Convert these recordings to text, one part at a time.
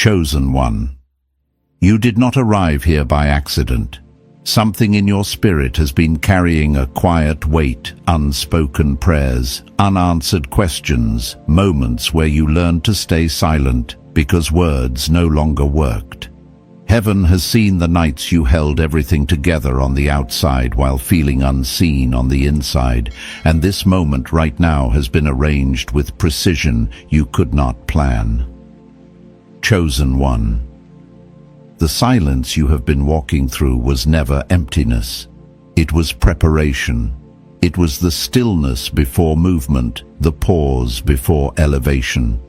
Chosen one. You did not arrive here by accident. Something in your spirit has been carrying a quiet weight, unspoken prayers, unanswered questions, moments where you learned to stay silent because words no longer worked. Heaven has seen the nights you held everything together on the outside while feeling unseen on the inside, and this moment right now has been arranged with precision you could not plan. Chosen one. The silence you have been walking through was never emptiness. It was preparation. It was the stillness before movement, the pause before elevation.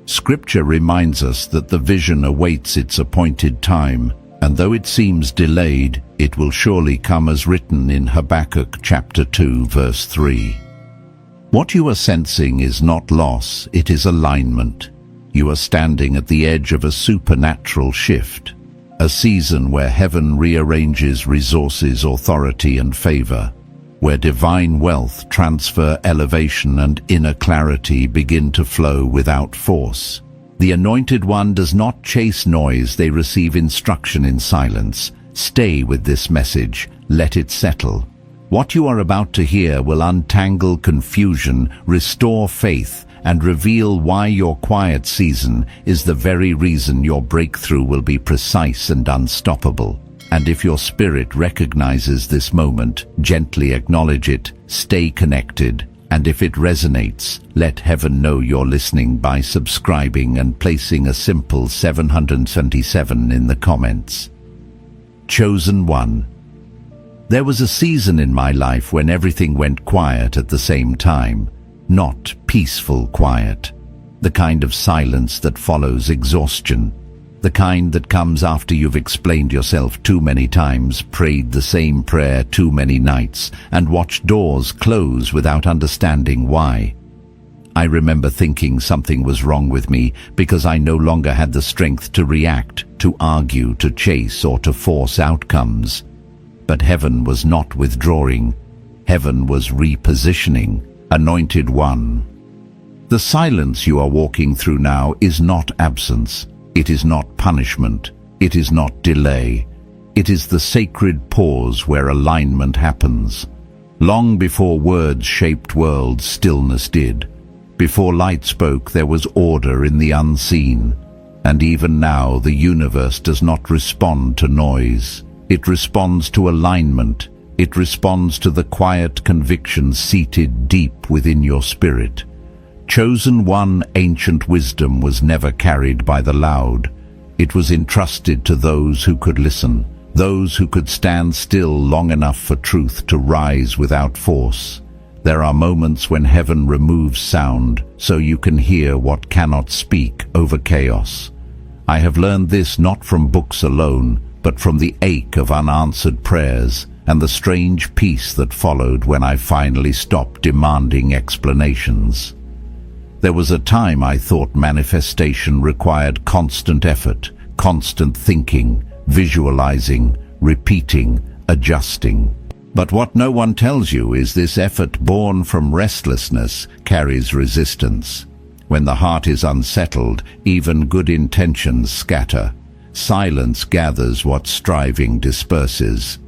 Scripture reminds us that the vision awaits its appointed time, and though it seems delayed, it will surely come as written in Habakkuk chapter 2, verse 3. What you are sensing is not loss, it is alignment. You are standing at the edge of a supernatural shift, a season where heaven rearranges resources, authority, and favor, where divine wealth, transfer, elevation, and inner clarity begin to flow without force. The Anointed One does not chase noise, they receive instruction in silence. Stay with this message, let it settle. What you are about to hear will untangle confusion, restore faith, and reveal why your quiet season is the very reason your breakthrough will be precise and unstoppable. And if your spirit recognizes this moment, gently acknowledge it, stay connected, and if it resonates, let heaven know you're listening by subscribing and placing a simple 777 in the comments. Chosen one. There was a season in my life when everything went quiet at the same time. Not peaceful quiet, the kind of silence that follows exhaustion, the kind that comes after you've explained yourself too many times, prayed the same prayer too many nights, and watched doors close without understanding why. I remember thinking something was wrong with me because I no longer had the strength to react, to argue, to chase, or to force outcomes. But heaven was not withdrawing. Heaven was repositioning. Anointed One. The silence you are walking through now is not absence. It is not punishment. It is not delay. It is the sacred pause where alignment happens. Long before words shaped worlds, stillness did. Before light spoke, there was order in the unseen. And even now, the universe does not respond to noise. It responds to alignment. It responds to the quiet conviction seated deep within your spirit. Chosen one, ancient wisdom was never carried by the loud. It was entrusted to those who could listen, those who could stand still long enough for truth to rise without force. There are moments when heaven removes sound so you can hear what cannot speak over chaos. I have learned this not from books alone, but from the ache of unanswered prayers and the strange peace that followed when I finally stopped demanding explanations. There was a time I thought manifestation required constant effort, constant thinking, visualizing, repeating, adjusting. But what no one tells you is this effort born from restlessness carries resistance. When the heart is unsettled, even good intentions scatter. Silence gathers what striving disperses.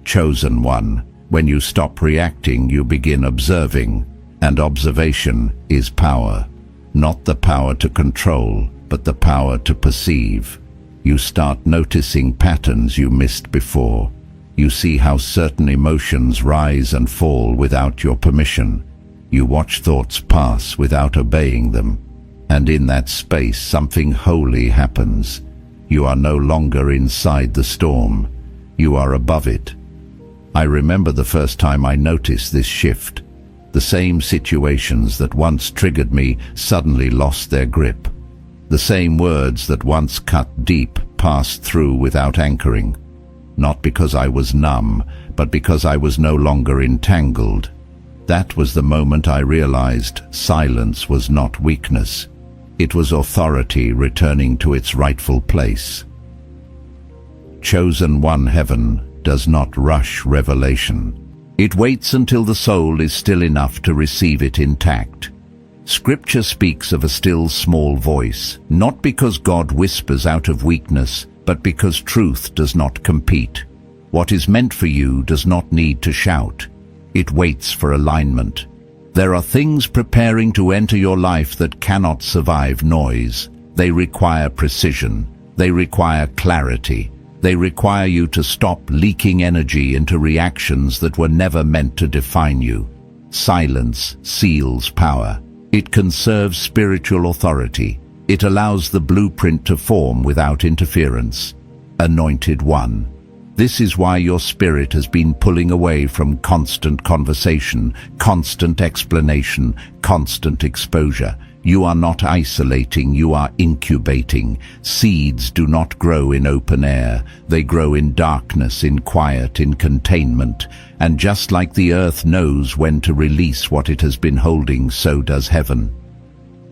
Chosen one, when you stop reacting, you begin observing, and observation is power. Not the power to control, but the power to perceive. You start noticing patterns you missed before. You see how certain emotions rise and fall without your permission. You watch thoughts pass without obeying them. And in that space, something holy happens. You are no longer inside the storm. You are above it. I remember the first time I noticed this shift. The same situations that once triggered me suddenly lost their grip. The same words that once cut deep passed through without anchoring. Not because I was numb, but because I was no longer entangled. That was the moment I realized silence was not weakness. It was authority returning to its rightful place. Chosen one, heaven does not rush revelation. It waits until the soul is still enough to receive it intact. Scripture speaks of a still small voice, not because God whispers out of weakness, but because truth does not compete. What is meant for you does not need to shout. It waits for alignment. There are things preparing to enter your life that cannot survive noise. They require precision. They require clarity. They require you to stop leaking energy into reactions that were never meant to define you. Silence seals power. It conserves spiritual authority. It allows the blueprint to form without interference. Anointed One. This is why your spirit has been pulling away from constant conversation, constant explanation, constant exposure. You are not isolating, you are incubating. Seeds do not grow in open air. They grow in darkness, in quiet, in containment. And just like the earth knows when to release what it has been holding, so does heaven.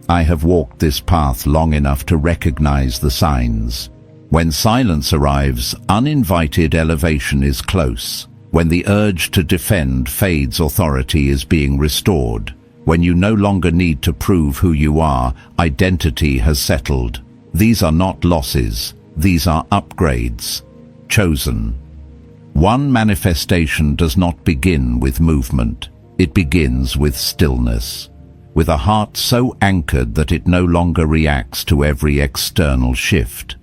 I have walked this path long enough to recognize the signs. When silence arrives, uninvited elevation is close. When the urge to defend fades, authority is being restored. When you no longer need to prove who you are, identity has settled. These are not losses. These are upgrades. Chosen. One manifestation does not begin with movement. It begins with stillness. With a heart so anchored that it no longer reacts to every external shift.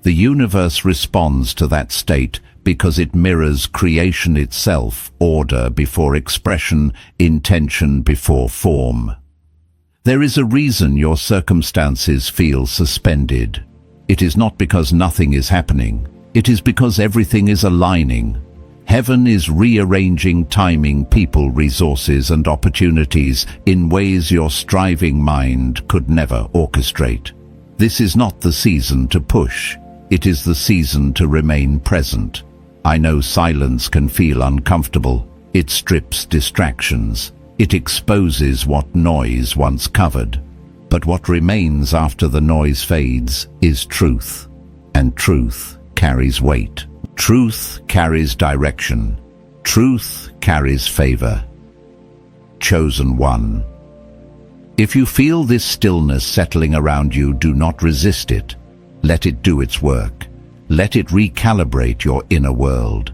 The universe responds to that state because it mirrors creation itself, order before expression, intention before form. There is a reason your circumstances feel suspended. It is not because nothing is happening. It is because everything is aligning. Heaven is rearranging timing, people, resources, and opportunities in ways your striving mind could never orchestrate. This is not the season to push. It is the season to remain present. I know silence can feel uncomfortable. It strips distractions. It exposes what noise once covered. But what remains after the noise fades is truth. And truth carries weight. Truth carries direction. Truth carries favor. Chosen One. If you feel this stillness settling around you, do not resist it. Let it do its work. Let it recalibrate your inner world.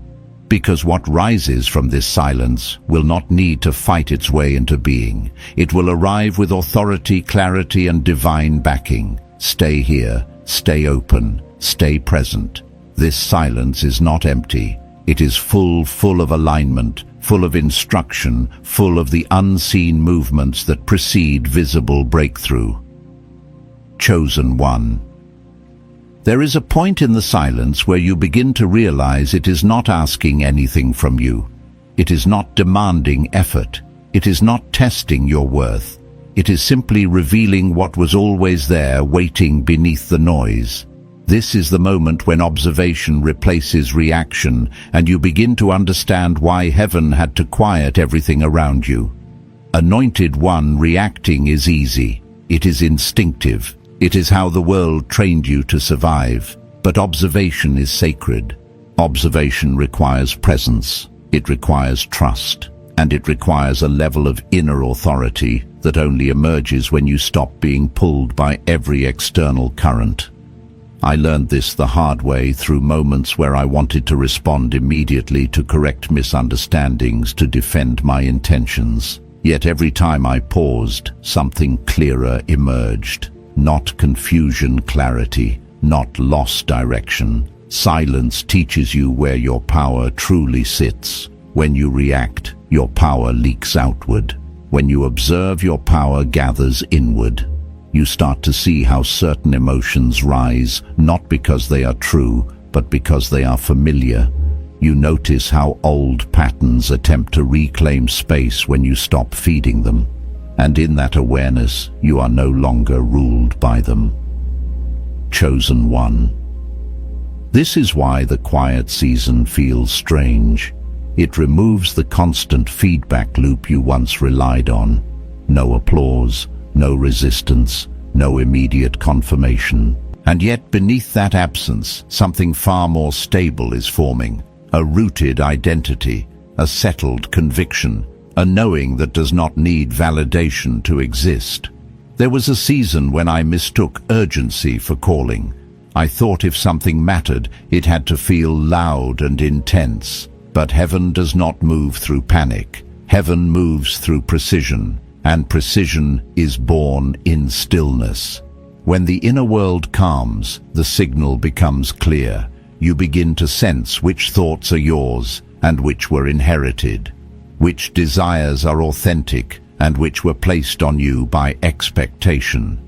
Because what rises from this silence will not need to fight its way into being. It will arrive with authority, clarity, and divine backing. Stay here, stay open, stay present. This silence is not empty. It is full of alignment, full of instruction, full of the unseen movements that precede visible breakthrough. Chosen One. There is a point in the silence where you begin to realize it is not asking anything from you. It is not demanding effort. It is not testing your worth. It is simply revealing what was always there, waiting beneath the noise. This is the moment when observation replaces reaction, and you begin to understand why heaven had to quiet everything around you. Anointed One, reacting is easy. It is instinctive. It is how the world trained you to survive. But observation is sacred. Observation requires presence. It requires trust. And it requires a level of inner authority that only emerges when you stop being pulled by every external current. I learned this the hard way through moments where I wanted to respond immediately, to correct misunderstandings, to defend my intentions. Yet every time I paused, something clearer emerged. Not confusion, clarity. Not lost direction. Silence teaches you where your power truly sits. When you react, your power leaks outward. When you observe, your power gathers inward. You start to see how certain emotions rise, not because they are true, but because they are familiar. You notice how old patterns attempt to reclaim space when you stop feeding them. And in that awareness, you are no longer ruled by them. Chosen One. This is why the quiet season feels strange. It removes the constant feedback loop you once relied on. No applause, no resistance, no immediate confirmation. And yet beneath that absence, something far more stable is forming. A rooted identity, a settled conviction, a knowing that does not need validation to exist. There was a season when I mistook urgency for calling. I thought if something mattered, it had to feel loud and intense. But heaven does not move through panic. Heaven moves through precision, and precision is born in stillness. When the inner world calms, the signal becomes clear. You begin to sense which thoughts are yours and which were inherited, which desires are authentic and which were placed on you by expectation.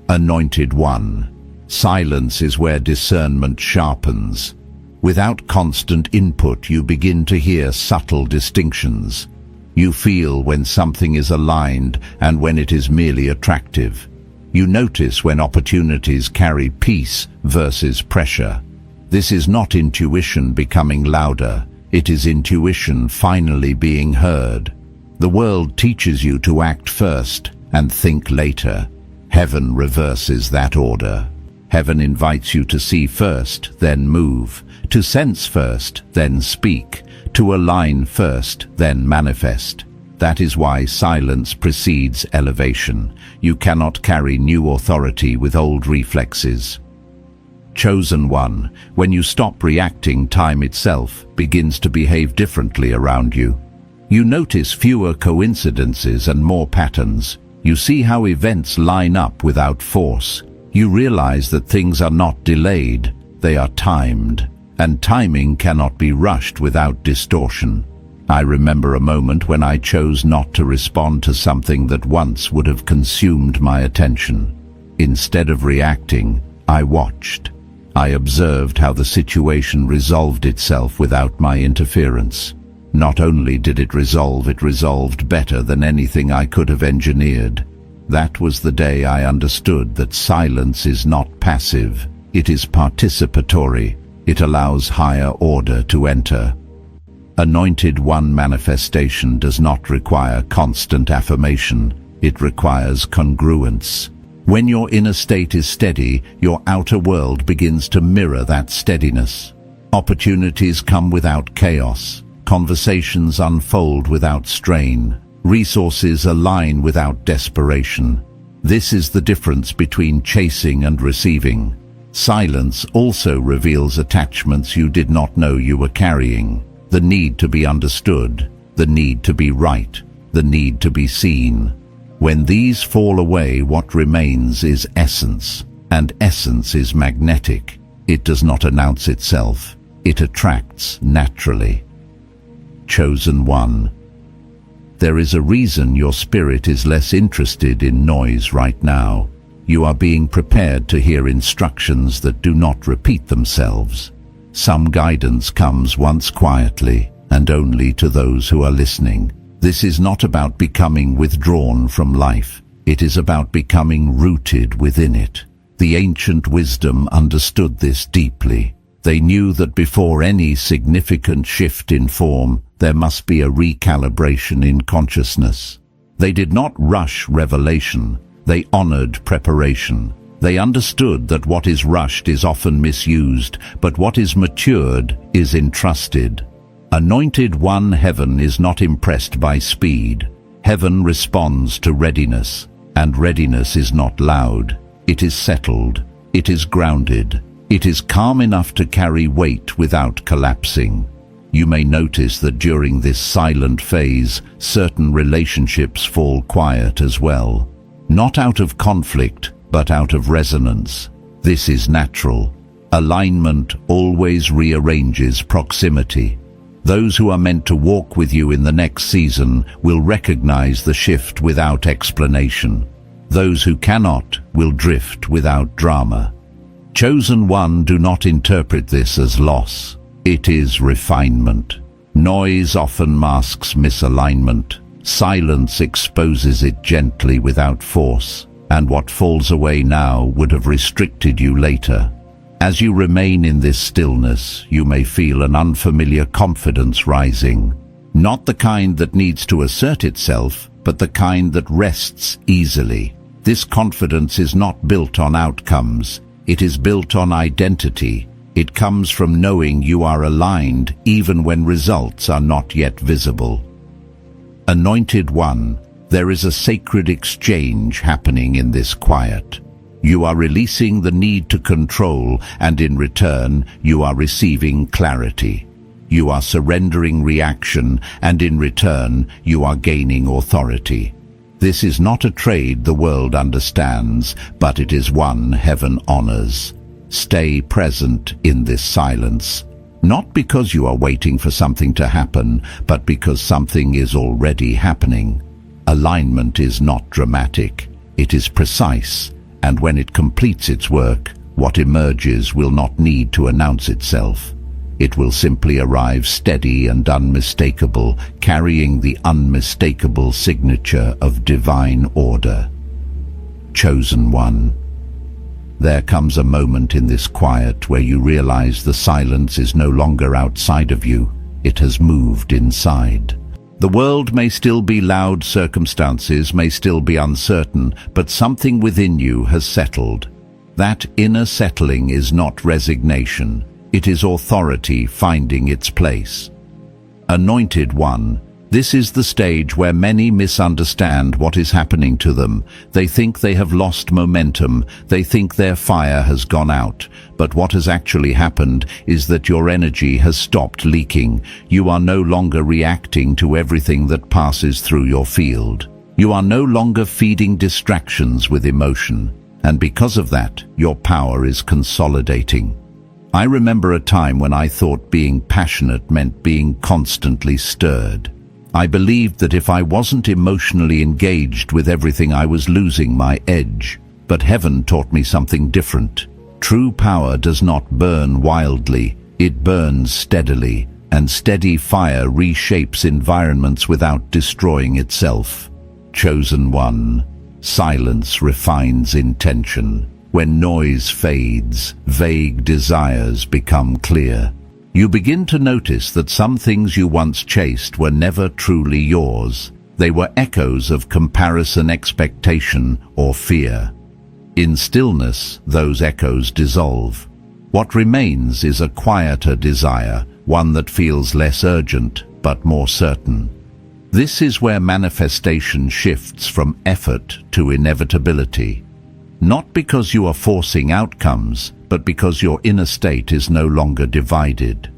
Anointed One. Silence is where discernment sharpens. Without constant input, you begin to hear subtle distinctions. You feel when something is aligned and when it is merely attractive. You notice when opportunities carry peace versus pressure. This is not intuition becoming louder. It is intuition finally being heard. The world teaches you to act first and think later. Heaven reverses that order. Heaven invites you to see first, then move, to sense first, then speak, to align first, then manifest. That is why silence precedes elevation. You cannot carry new authority with old reflexes. Chosen One. When you stop reacting, time itself begins to behave differently around you. You notice fewer coincidences and more patterns. You see how events line up without force. You realize that things are not delayed, they are timed, and timing cannot be rushed without distortion. I remember a moment when I chose not to respond to something that once would have consumed my attention. Instead of reacting, I watched. I observed how the situation resolved itself without my interference. Not only did it resolved better than anything I could have engineered. That was the day I understood that silence is not passive, it is participatory. It allows higher order to enter. Anointed One. Manifestation does not require constant affirmation, it requires congruence. When your inner state is steady, your outer world begins to mirror that steadiness. Opportunities come without chaos, conversations unfold without strain. Resources align without desperation. This is the difference between chasing and receiving. Silence also reveals attachments you did not know you were carrying. The need to be understood, the need to be right, the need to be seen. When these fall away, what remains is essence, and essence is magnetic. It does not announce itself. It attracts naturally. Chosen One. There is a reason your spirit is less interested in noise right now. You are being prepared to hear instructions that do not repeat themselves. Some guidance comes once quietly, and only to those who are listening. This is not about becoming withdrawn from life. It is about becoming rooted within it. The ancient wisdom understood this deeply. They knew that before any significant shift in form, there must be a recalibration in consciousness. They did not rush revelation, they honored preparation. They understood that what is rushed is often misused, but what is matured is entrusted. Anointed One. Heaven is not impressed by speed. Heaven responds to readiness, and readiness is not loud. It is settled, it is grounded, it is calm enough to carry weight without collapsing. You may notice that during this silent phase, certain relationships fall quiet as well. Not out of conflict, but out of resonance. This is natural. Alignment always rearranges proximity. Those who are meant to walk with you in the next season will recognize the shift without explanation. Those who cannot will drift without drama. Chosen One. Do not interpret this as loss. It is refinement. Noise often masks misalignment. Silence exposes it gently without force, and what falls away now would have restricted you later. As you remain in this stillness, you may feel an unfamiliar confidence rising. Not the kind that needs to assert itself, but the kind that rests easily. This confidence is not built on outcomes. It is built on identity. It comes from knowing you are aligned even when results are not yet visible. Anointed One. There is a sacred exchange happening in this quiet. You are releasing the need to control, and in return, you are receiving clarity. You are surrendering reaction, and in return, you are gaining authority. This is not a trade the world understands, but it is one heaven honors. Stay present in this silence, not because you are waiting for something to happen, but because something is already happening. Alignment is not dramatic, it is precise, and when it completes its work, what emerges will not need to announce itself. It will simply arrive steady and unmistakable, carrying the unmistakable signature of divine order. Chosen one. There comes a moment in this quiet where you realize the silence is no longer outside of you, it has moved inside. The world may still be loud, circumstances may still be uncertain, but something within you has settled. That inner settling is not resignation, it is authority finding its place. Anointed one, this is the stage where many misunderstand what is happening to them. They think they have lost momentum, they think their fire has gone out. But what has actually happened is that your energy has stopped leaking. You are no longer reacting to everything that passes through your field. You are no longer feeding distractions with emotion. And because of that, your power is consolidating. I remember a time when I thought being passionate meant being constantly stirred. I believed that if I wasn't emotionally engaged with everything, I was losing my edge. But heaven taught me something different. True power does not burn wildly, it burns steadily, and steady fire reshapes environments without destroying itself. Chosen one, silence refines intention. When noise fades, vague desires become clear. You begin to notice that some things you once chased were never truly yours. They were echoes of comparison, expectation, or fear. In stillness, those echoes dissolve. What remains is a quieter desire, one that feels less urgent, but more certain. This is where manifestation shifts from effort to inevitability. Not because you are forcing outcomes, but because your inner state is no longer divided.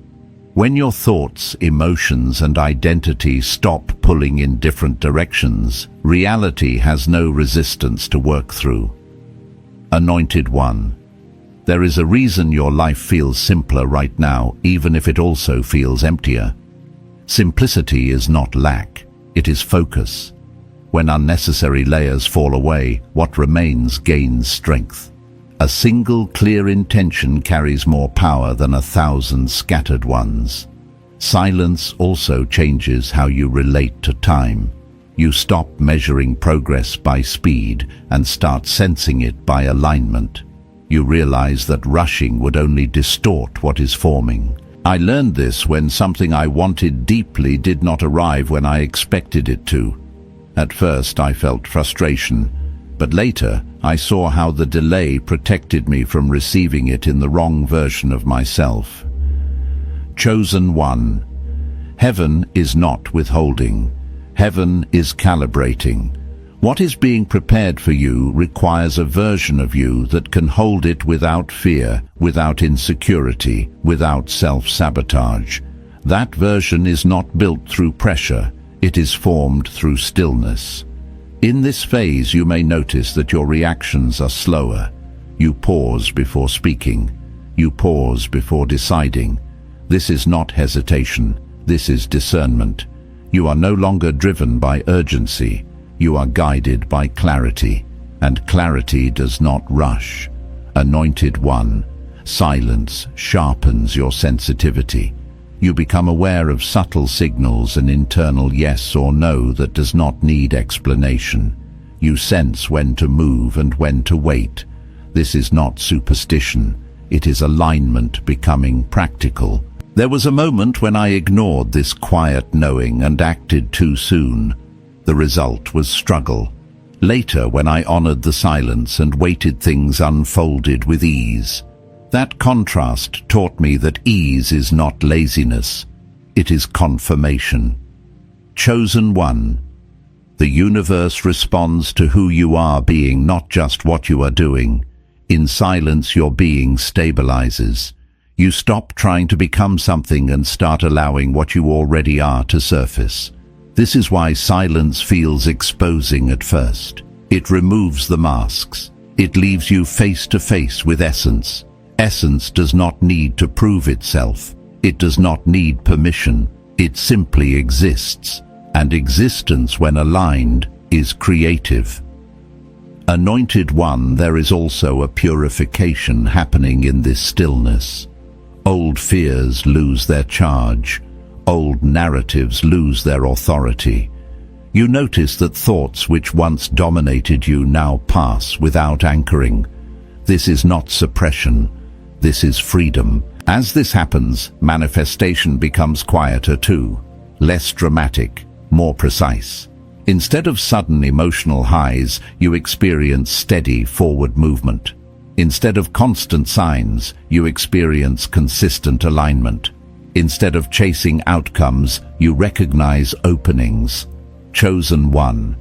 When your thoughts, emotions, and identity stop pulling in different directions, reality has no resistance to work through. Anointed one. There is a reason your life feels simpler right now, even if it also feels emptier. Simplicity is not lack, it is focus. When unnecessary layers fall away, what remains gains strength. A single clear intention carries more power than 1,000 scattered ones. Silence also changes how you relate to time. You stop measuring progress by speed and start sensing it by alignment. You realize that rushing would only distort what is forming. I learned this when something I wanted deeply did not arrive when I expected it to. At first I felt frustration, but later I saw how the delay protected me from receiving it in the wrong version of myself. Chosen one. Heaven is not withholding. Heaven is calibrating. What is being prepared for you requires a version of you that can hold it without fear, without insecurity, without self-sabotage. That version is not built through pressure, it is formed through stillness. In this phase you may notice that your reactions are slower. You pause before speaking. You pause before deciding. This is not hesitation, this is discernment. You are no longer driven by urgency. You are guided by clarity, and clarity does not rush. Anointed one, silence sharpens your sensitivity. You become aware of subtle signals, an internal yes or no that does not need explanation. You sense when to move and when to wait. This is not superstition, it is alignment becoming practical. There was a moment when I ignored this quiet knowing and acted too soon. The result was struggle. Later, when I honored the silence and waited, things unfolded with ease. That contrast taught me that ease is not laziness, it is confirmation. Chosen one. The universe responds to who you are being, not just what you are doing. In silence, your being stabilizes. You stop trying to become something and start allowing what you already are to surface. This is why silence feels exposing at first. It removes the masks. It leaves you face to face with essence. Essence does not need to prove itself. It does not need permission. It simply exists. And existence, when aligned, is creative. Anointed One, there is also a purification happening in this stillness. Old fears lose their charge. Old narratives lose their authority. You notice that thoughts which once dominated you now pass without anchoring. This is not suppression. This is freedom. As this happens, manifestation becomes quieter too, less dramatic, more precise. Instead of sudden emotional highs, you experience steady forward movement. Instead of constant signs, you experience consistent alignment. Instead of chasing outcomes, you recognize openings. Chosen One.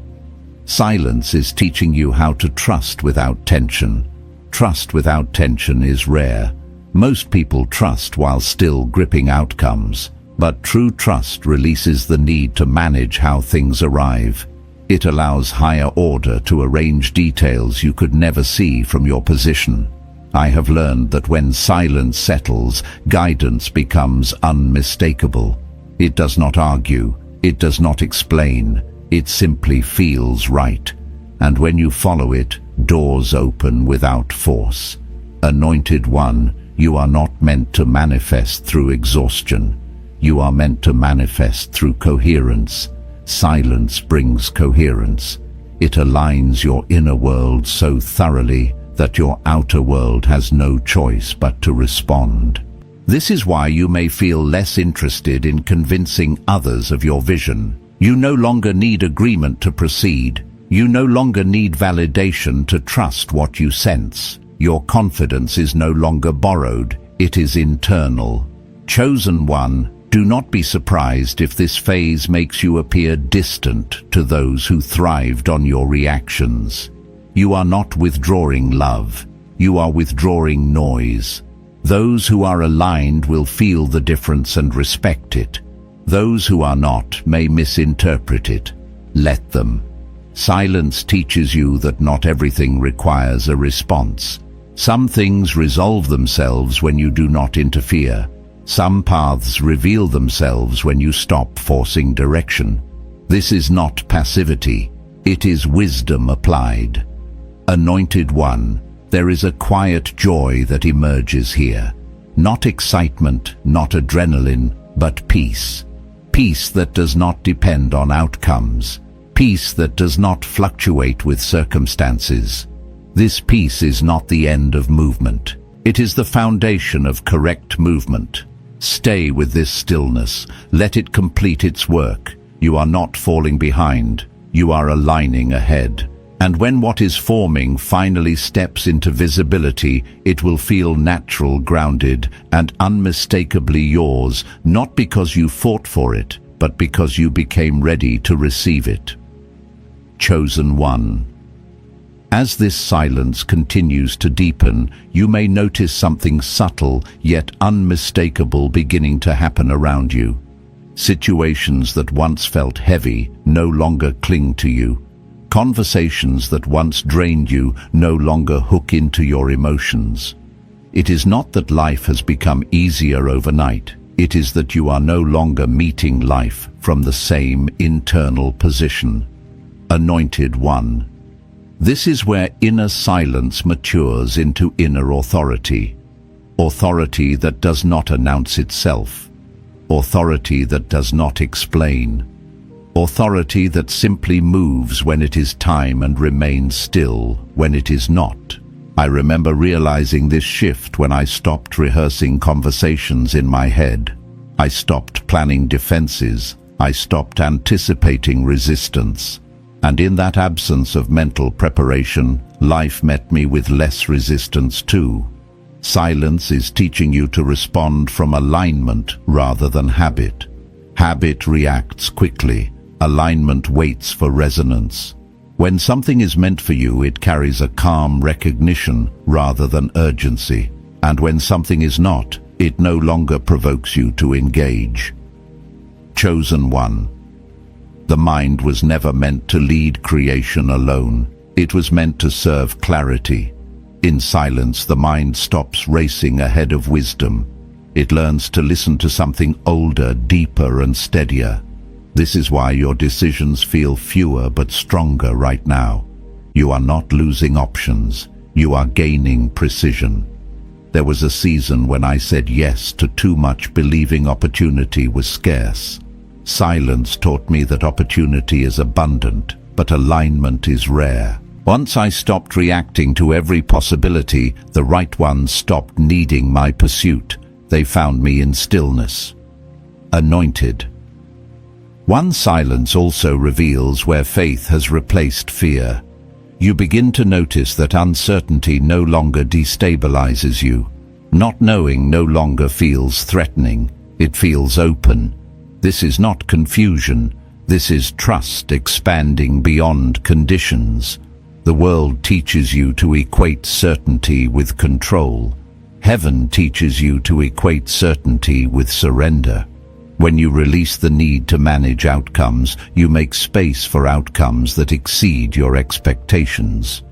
Silence is teaching you how to trust without tension. Trust without tension is rare. Most people trust while still gripping outcomes. But true trust releases the need to manage how things arrive. It allows higher order to arrange details you could never see from your position. I have learned that when silence settles, guidance becomes unmistakable. It does not argue, it does not explain, it simply feels right. And when you follow it, doors open without force. Anointed One, you are not meant to manifest through exhaustion. You are meant to manifest through coherence. Silence brings coherence. It aligns your inner world so thoroughly that your outer world has no choice but to respond. This is why you may feel less interested in convincing others of your vision. You no longer need agreement to proceed. You no longer need validation to trust what you sense. Your confidence is no longer borrowed, it is internal. Chosen One, do not be surprised if this phase makes you appear distant to those who thrived on your reactions. You are not withdrawing love. You are withdrawing noise. Those who are aligned will feel the difference and respect it. Those who are not may misinterpret it. Let them. Silence teaches you that not everything requires a response. Some things resolve themselves when you do not interfere. Some paths reveal themselves when you stop forcing direction. This is not passivity. It is wisdom applied. Anointed One, there is a quiet joy that emerges here. Not excitement, not adrenaline, but peace. Peace that does not depend on outcomes. Peace that does not fluctuate with circumstances. This peace is not the end of movement. It is the foundation of correct movement. Stay with this stillness. Let it complete its work. You are not falling behind. You are aligning ahead. And when what is forming finally steps into visibility, it will feel natural, grounded, and unmistakably yours, not because you fought for it, but because you became ready to receive it. Chosen One. As this silence continues to deepen, you may notice something subtle yet unmistakable beginning to happen around you. Situations that once felt heavy no longer cling to you. Conversations that once drained you no longer hook into your emotions. It is not that life has become easier overnight. It is that you are no longer meeting life from the same internal position. Anointed One. This is where inner silence matures into inner authority. Authority that does not announce itself. Authority that does not explain. Authority that simply moves when it is time and remains still when it is not. I remember realizing this shift when I stopped rehearsing conversations in my head. I stopped planning defenses. I stopped anticipating resistance. And in that absence of mental preparation, life met me with less resistance too. Silence is teaching you to respond from alignment rather than habit. Habit reacts quickly. Alignment waits for resonance. When something is meant for you, it carries a calm recognition rather than urgency. And when something is not, it no longer provokes you to engage. Chosen one. The mind was never meant to lead creation alone. It was meant to serve clarity. In silence, the mind stops racing ahead of wisdom. It learns to listen to something older, deeper, and steadier. This is why your decisions feel fewer but stronger right now. You are not losing options. You are gaining precision. There was a season when I said yes to too much, believing opportunity was scarce. Silence taught me that opportunity is abundant, but alignment is rare. Once I stopped reacting to every possibility, the right ones stopped needing my pursuit. They found me in stillness. Anointed. One silence also reveals where faith has replaced fear. You begin to notice that uncertainty no longer destabilizes you. Not knowing no longer feels threatening. It feels open. This is not confusion. This is trust expanding beyond conditions. The world teaches you to equate certainty with control. Heaven teaches you to equate certainty with surrender. When you release the need to manage outcomes, you make space for outcomes that exceed your expectations.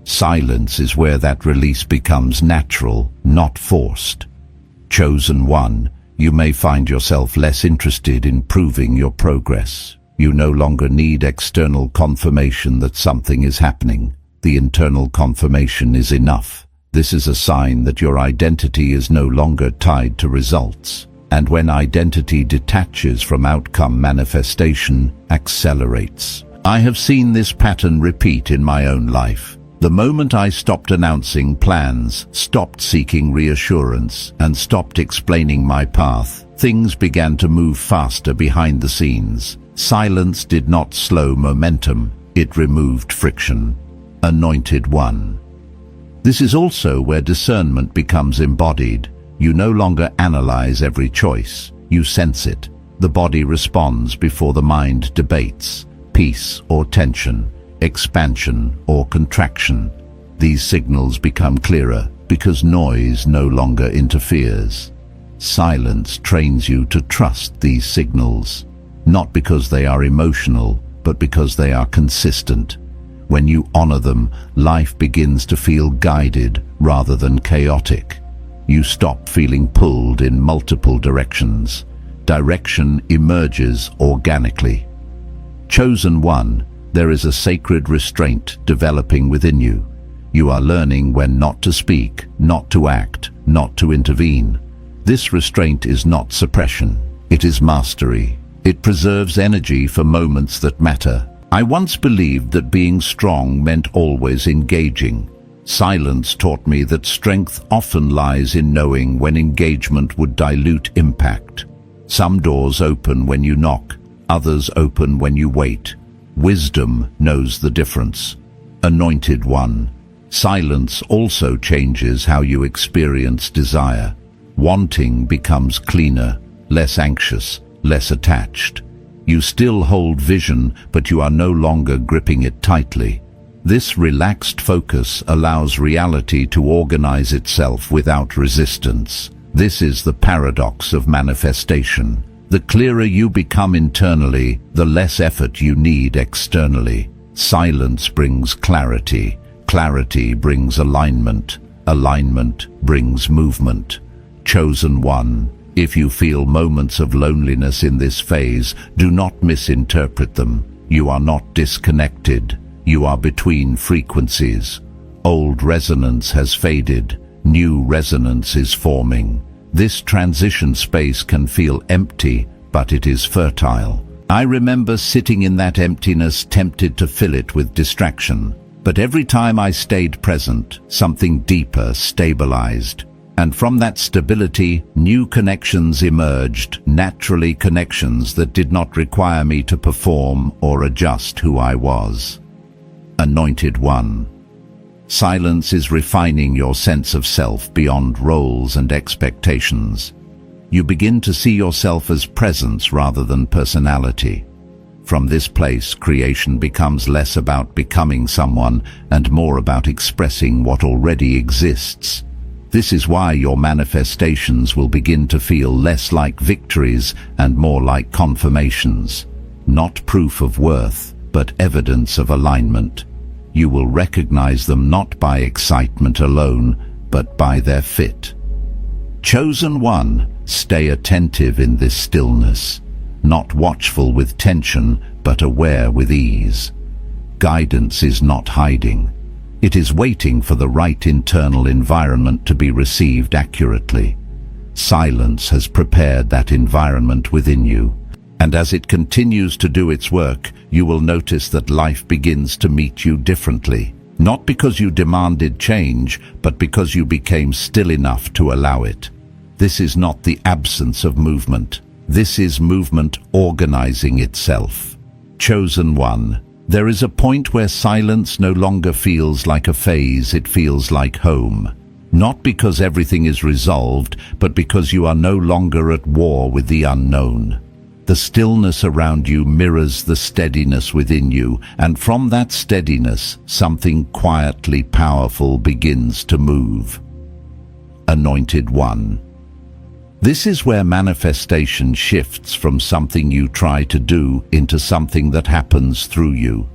Silence is where that release becomes natural, not forced. Chosen one, you may find yourself less interested in proving your progress. You no longer need external confirmation that something is happening. The internal confirmation is enough. This is a sign that your identity is no longer tied to results. And when identity detaches from outcome, manifestation accelerates. I have seen this pattern repeat in my own life. The moment I stopped announcing plans, stopped seeking reassurance, and stopped explaining my path, things began to move faster behind the scenes. Silence did not slow momentum, it removed friction. Anointed one. This is also where discernment becomes embodied. You no longer analyze every choice, you sense it. The body responds before the mind debates. Peace or tension, expansion or contraction. These signals become clearer because noise no longer interferes. Silence trains you to trust these signals, not because they are emotional, but because they are consistent. When you honor them, life begins to feel guided rather than chaotic. You stop feeling pulled in multiple directions. Direction emerges organically. Chosen one, there is a sacred restraint developing within you. You are learning when not to speak, not to act, not to intervene. This restraint is not suppression, it is mastery. It preserves energy for moments that matter. I once believed that being strong meant always engaging. Silence taught me that strength often lies in knowing when engagement would dilute impact. Some doors open when you knock, others open when you wait. Wisdom knows the difference. Anointed one. Silence also changes how you experience desire. Wanting becomes cleaner, less anxious, less attached. You still hold vision, but you are no longer gripping it tightly. This relaxed focus allows reality to organize itself without resistance. This is the paradox of manifestation. The clearer you become internally, the less effort you need externally. Silence brings clarity. Clarity brings alignment. Alignment brings movement. Chosen one. If you feel moments of loneliness in this phase, do not misinterpret them. You are not disconnected. You are between frequencies. Old resonance has faded. New resonance is forming. This transition space can feel empty, but it is fertile. I remember sitting in that emptiness, tempted to fill it with distraction. But every time I stayed present, something deeper stabilized. And from that stability, new connections emerged, naturally connections that did not require me to perform or adjust who I was. Anointed one. Silence is refining your sense of self beyond roles and expectations. You begin to see yourself as presence rather than personality. From this place, creation becomes less about becoming someone and more about expressing what already exists. This is why your manifestations will begin to feel less like victories and more like confirmations. Not proof of worth, but evidence of alignment. You will recognize them not by excitement alone, but by their fit. Chosen one, stay attentive in this stillness, not watchful with tension, but aware with ease. Guidance is not hiding. It is waiting for the right internal environment to be received accurately. Silence has prepared that environment within you, and as it continues to do its work, you will notice that life begins to meet you differently. Not because you demanded change, but because you became still enough to allow it. This is not the absence of movement. This is movement organizing itself. Chosen one, there is a point where silence no longer feels like a phase, it feels like home. Not because everything is resolved, but because you are no longer at war with the unknown. The stillness around you mirrors the steadiness within you, and from that steadiness, something quietly powerful begins to move. Anointed one. This is where manifestation shifts from something you try to do into something that happens through you.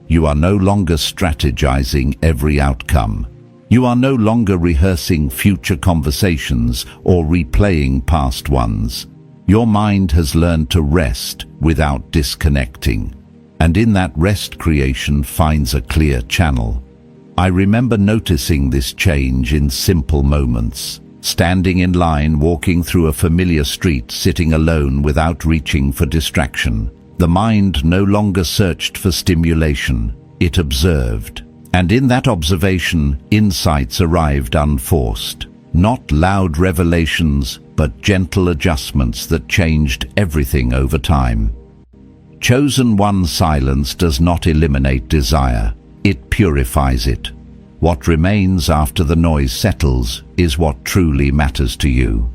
You are no longer strategizing every outcome. You are no longer rehearsing future conversations or replaying past ones. Your mind has learned to rest without disconnecting, and in that rest creation finds a clear channel. I remember noticing this change in simple moments. Standing in line, walking through a familiar street, sitting alone without reaching for distraction. The mind no longer searched for stimulation, it observed. And in that observation, insights arrived unforced. Not loud revelations, but gentle adjustments that changed everything over time. Chosen one silence does not eliminate desire, it purifies it. What remains after the noise settles is what truly matters to you.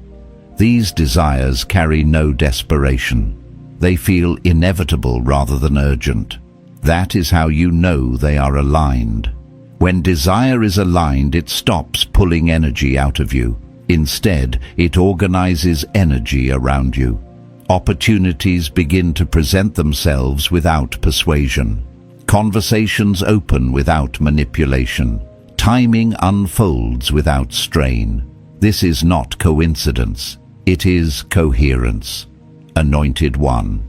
These desires carry no desperation. They feel inevitable rather than urgent. That is how you know they are aligned. When desire is aligned, it stops pulling energy out of you. Instead, it organizes energy around you. Opportunities begin to present themselves without persuasion. Conversations open without manipulation. Timing unfolds without strain. This is not coincidence. It is coherence. Anointed one.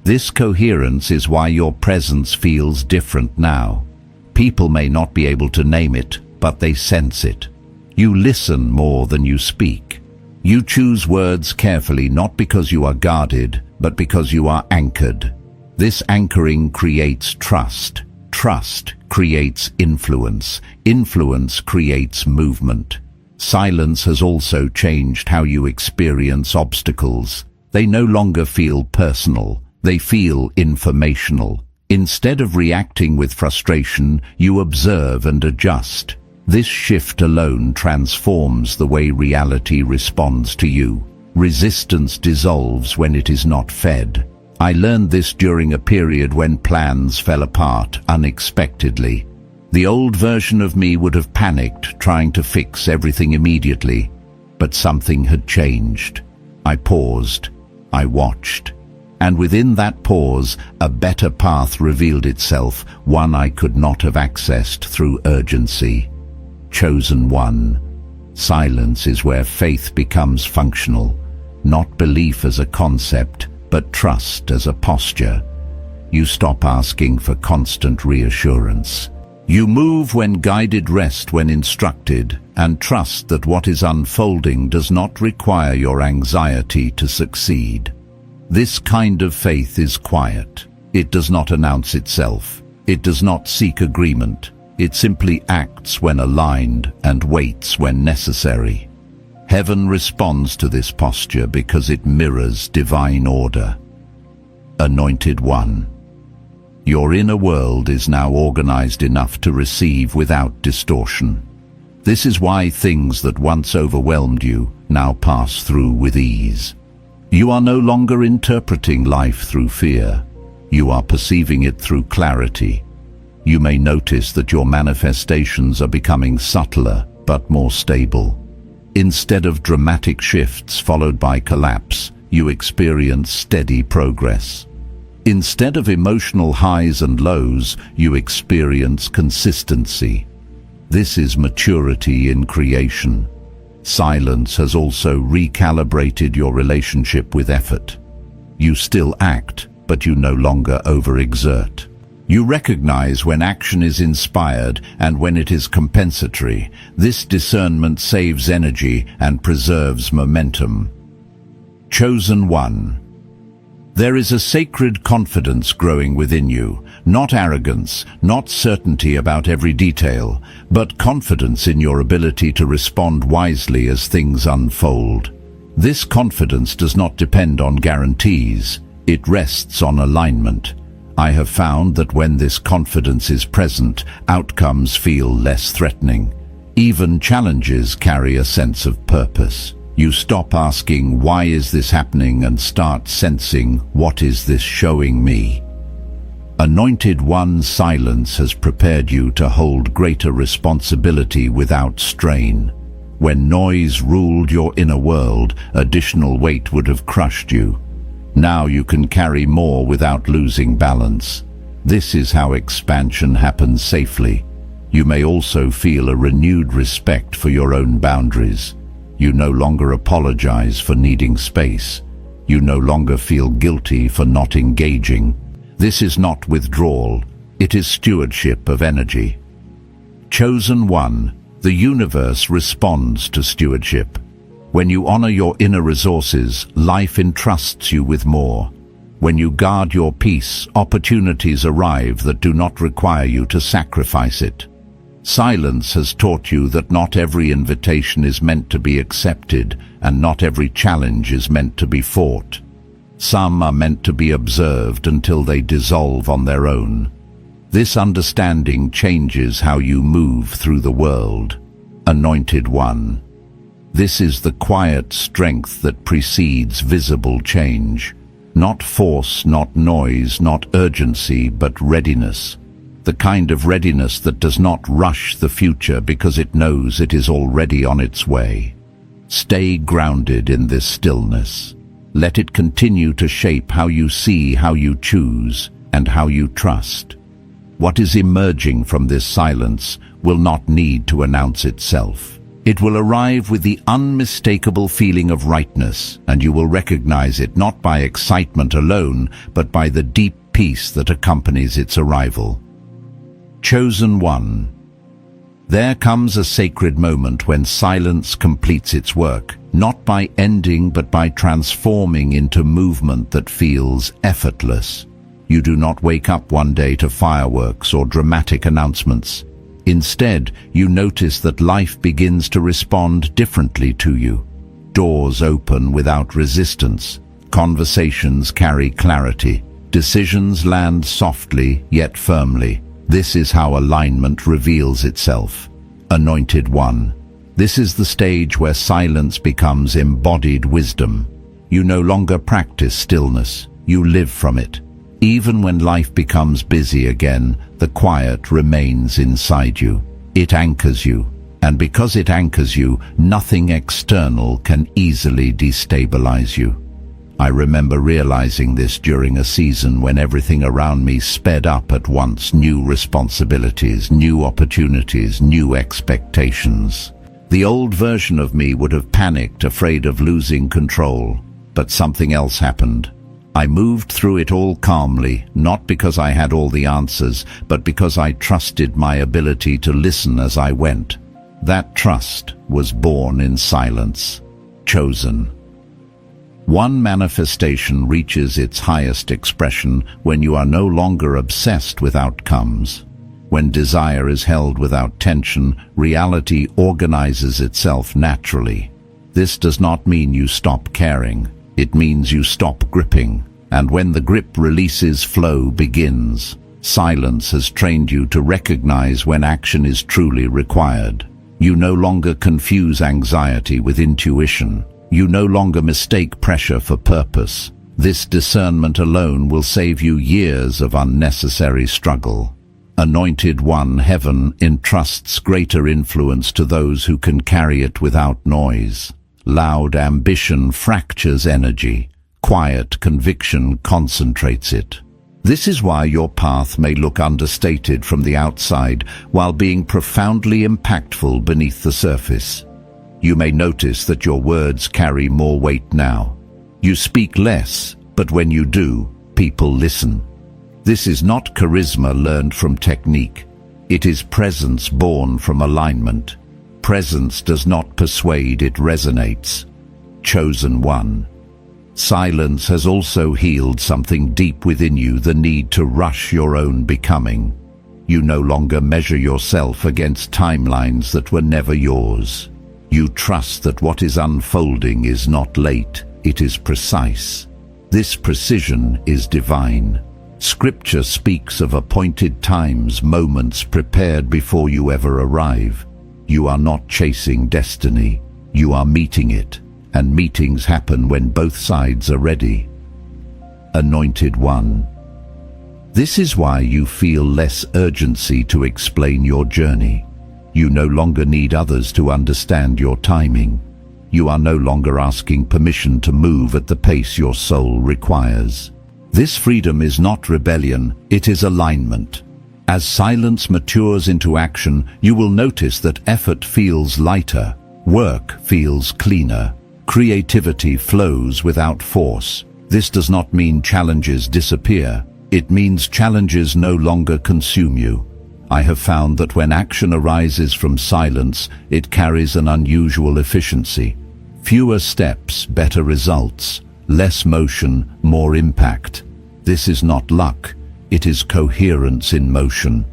This coherence is why your presence feels different now. People may not be able to name it, but they sense it. You listen more than you speak. You choose words carefully, not because you are guarded, but because you are anchored. This anchoring creates trust. Trust creates influence. Influence creates movement. Silence has also changed how you experience obstacles. They no longer feel personal. They feel informational. Instead of reacting with frustration, you observe and adjust. This shift alone transforms the way reality responds to you. Resistance dissolves when it is not fed. I learned this during a period when plans fell apart unexpectedly. The old version of me would have panicked, trying to fix everything immediately. But something had changed. I paused. I watched. And within that pause, a better path revealed itself, one I could not have accessed through urgency. Chosen one. Silence is where faith becomes functional, not belief as a concept, but trust as a posture. You stop asking for constant reassurance. You move when guided, rest when instructed, and trust that what is unfolding does not require your anxiety to succeed. This kind of faith is quiet. It does not announce itself. It does not seek agreement. It simply acts when aligned and waits when necessary. Heaven responds to this posture because it mirrors divine order. Anointed one. Your inner world is now organized enough to receive without distortion. This is why things that once overwhelmed you now pass through with ease. You are no longer interpreting life through fear. You are perceiving it through clarity. You may notice that your manifestations are becoming subtler but more stable. Instead of dramatic shifts followed by collapse, you experience steady progress. Instead of emotional highs and lows, you experience consistency. This is maturity in creation. Silence has also recalibrated your relationship with effort. You still act, but you no longer overexert. You recognize when action is inspired and when it is compensatory. This discernment saves energy and preserves momentum. Chosen one. There is a sacred confidence growing within you, not arrogance, not certainty about every detail, but confidence in your ability to respond wisely as things unfold. This confidence does not depend on guarantees, it rests on alignment. I have found that when this confidence is present, outcomes feel less threatening. Even challenges carry a sense of purpose. You stop asking, "Why is this happening?" and start sensing, "What is this showing me?" Anointed One's silence has prepared you to hold greater responsibility without strain. When noise ruled your inner world, additional weight would have crushed you. Now you can carry more without losing balance. This is how expansion happens safely. You may also feel a renewed respect for your own boundaries. You no longer apologize for needing space. You no longer feel guilty for not engaging. This is not withdrawal, it is stewardship of energy. Chosen one, the universe responds to stewardship. When you honor your inner resources, life entrusts you with more. When you guard your peace, opportunities arrive that do not require you to sacrifice it. Silence has taught you that not every invitation is meant to be accepted, and not every challenge is meant to be fought. Some are meant to be observed until they dissolve on their own. This understanding changes how you move through the world. Anointed One. This is the quiet strength that precedes visible change. Not force, not noise, not urgency, but readiness. The kind of readiness that does not rush the future because it knows it is already on its way. Stay grounded in this stillness. Let it continue to shape how you see, how you choose, and how you trust. What is emerging from this silence will not need to announce itself. It will arrive with the unmistakable feeling of rightness, and you will recognize it not by excitement alone, but by the deep peace that accompanies its arrival. Chosen one. There comes a sacred moment when silence completes its work, not by ending but by transforming into movement that feels effortless. You do not wake up one day to fireworks or dramatic announcements. Instead, you notice that life begins to respond differently to you. Doors open without resistance. Conversations carry clarity. Decisions land softly yet firmly. This is how alignment reveals itself. Anointed One. This is the stage where silence becomes embodied wisdom. You no longer practice stillness, you live from it. Even when life becomes busy again, the quiet remains inside you. It anchors you, and because it anchors you, nothing external can easily destabilize you. I remember realizing this during a season when everything around me sped up at once. New responsibilities, new opportunities, new expectations. The old version of me would have panicked, afraid of losing control. But something else happened. I moved through it all calmly, not because I had all the answers, but because I trusted my ability to listen as I went. That trust was born in silence. Chosen. One manifestation reaches its highest expression when you are no longer obsessed with outcomes. When desire is held without tension, reality organizes itself naturally. This does not mean you stop caring. It means you stop gripping. And when the grip releases, flow begins. Silence has trained you to recognize when action is truly required. You no longer confuse anxiety with intuition. You no longer mistake pressure for purpose. This discernment alone will save you years of unnecessary struggle. Anointed One, heaven entrusts greater influence to those who can carry it without noise. Loud ambition fractures energy. Quiet conviction concentrates it. This is why your path may look understated from the outside while being profoundly impactful beneath the surface. You may notice that your words carry more weight now. You speak less, but when you do, people listen. This is not charisma learned from technique. It is presence born from alignment. Presence does not persuade, it resonates. Chosen One. Silence has also healed something deep within you, the need to rush your own becoming. You no longer measure yourself against timelines that were never yours. You trust that what is unfolding is not late, it is precise. This precision is divine. Scripture speaks of appointed times, moments prepared before you ever arrive. You are not chasing destiny, you are meeting it, and meetings happen when both sides are ready. Anointed One. This is why you feel less urgency to explain your journey. You no longer need others to understand your timing. You are no longer asking permission to move at the pace your soul requires. This freedom is not rebellion, it is alignment. As silence matures into action, you will notice that effort feels lighter, work feels cleaner, creativity flows without force. This does not mean challenges disappear. It means challenges no longer consume you. I have found that when action arises from silence, it carries an unusual efficiency. Fewer steps, better results. Less motion, more impact. This is not luck. It is coherence in motion.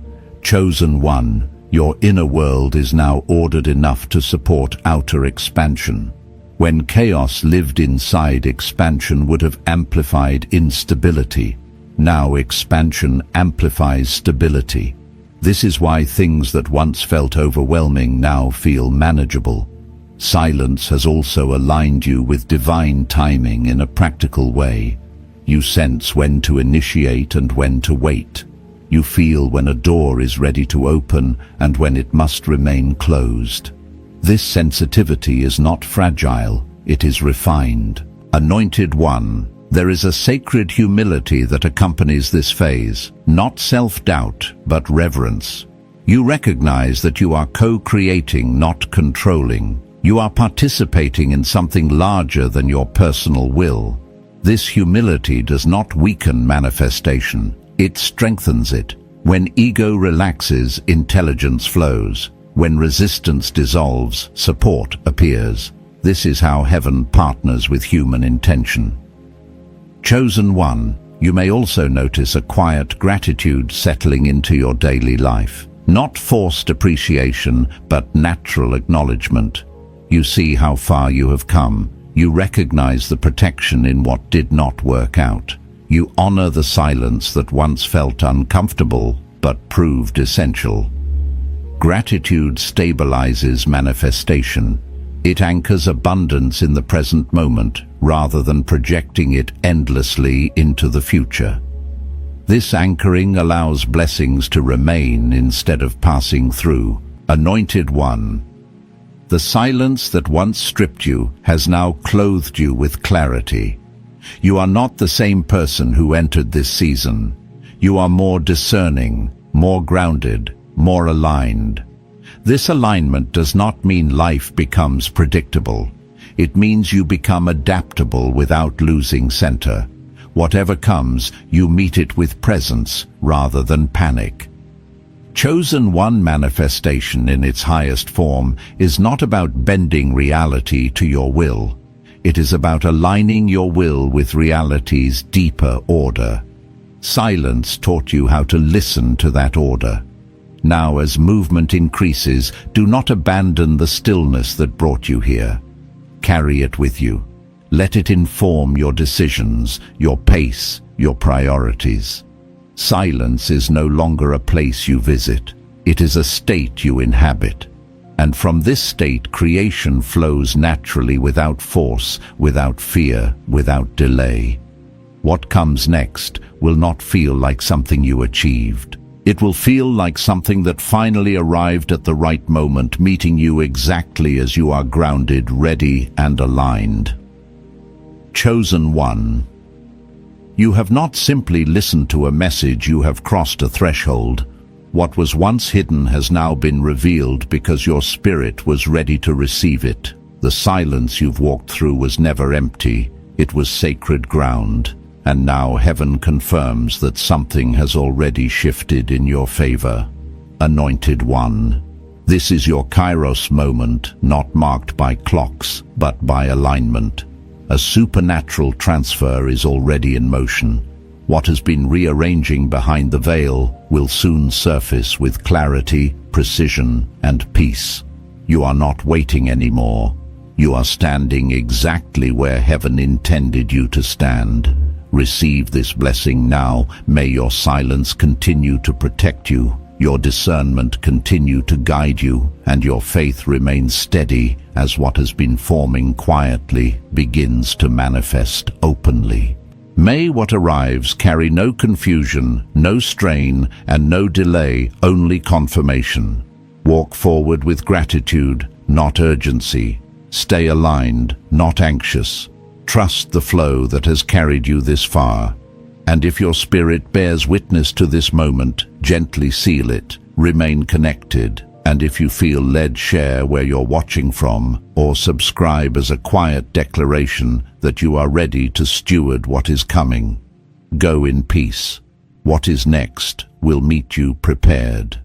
Chosen One, your inner world is now ordered enough to support outer expansion. When chaos lived inside, expansion would have amplified instability. Now expansion amplifies stability. This is why things that once felt overwhelming now feel manageable. Silence has also aligned you with divine timing in a practical way. You sense when to initiate and when to wait. You feel when a door is ready to open and when it must remain closed. This sensitivity is not fragile, it is refined. Anointed One, there is a sacred humility that accompanies this phase, not self-doubt, but reverence. You recognize that you are co-creating, not controlling. You are participating in something larger than your personal will. This humility does not weaken manifestation, it strengthens it. When ego relaxes, intelligence flows. When resistance dissolves, support appears. This is how heaven partners with human intention. Chosen One, you may also notice a quiet gratitude settling into your daily life. Not forced appreciation, but natural acknowledgement. You see how far you have come. You recognize the protection in what did not work out. You honor the silence that once felt uncomfortable, but proved essential. Gratitude stabilizes manifestation. It anchors abundance in the present moment, rather than projecting it endlessly into the future. This anchoring allows blessings to remain instead of passing through. Anointed One. The silence that once stripped you has now clothed you with clarity. You are not the same person who entered this season. You are more discerning, more grounded, more aligned. This alignment does not mean life becomes predictable. It means you become adaptable without losing center. Whatever comes, you meet it with presence rather than panic. Chosen One manifestation in its highest form is not about bending reality to your will. It is about aligning your will with reality's deeper order. Silence taught you how to listen to that order. Now, as movement increases, do not abandon the stillness that brought you here. Carry it with you. Let it inform your decisions, your pace, your priorities. Silence is no longer a place you visit. It is a state you inhabit. And from this state, creation flows naturally without force, without fear, without delay. What comes next will not feel like something you achieved. It will feel like something that finally arrived at the right moment, meeting you exactly as you are grounded, ready, and aligned. Chosen one. You have not simply listened to a message, you have crossed a threshold. What was once hidden has now been revealed because your spirit was ready to receive it. The silence you've walked through was never empty, it was sacred ground. And now heaven confirms that something has already shifted in your favor. Anointed one. This is your Kairos moment, not marked by clocks, but by alignment. A supernatural transfer is already in motion. What has been rearranging behind the veil will soon surface with clarity, precision, and peace. You are not waiting anymore. You are standing exactly where heaven intended you to stand. Receive this blessing now. May your silence continue to protect you, your discernment continue to guide you, and your faith remain steady as what has been forming quietly begins to manifest openly. May what arrives carry no confusion, no strain, and no delay, only confirmation. Walk forward with gratitude, not urgency. Stay aligned, not anxious. Trust the flow that has carried you this far. And if your spirit bears witness to this moment, gently seal it. Remain connected. And if you feel led, share where you're watching from, or subscribe as a quiet declaration that you are ready to steward what is coming. Go in peace. What is next will meet you prepared.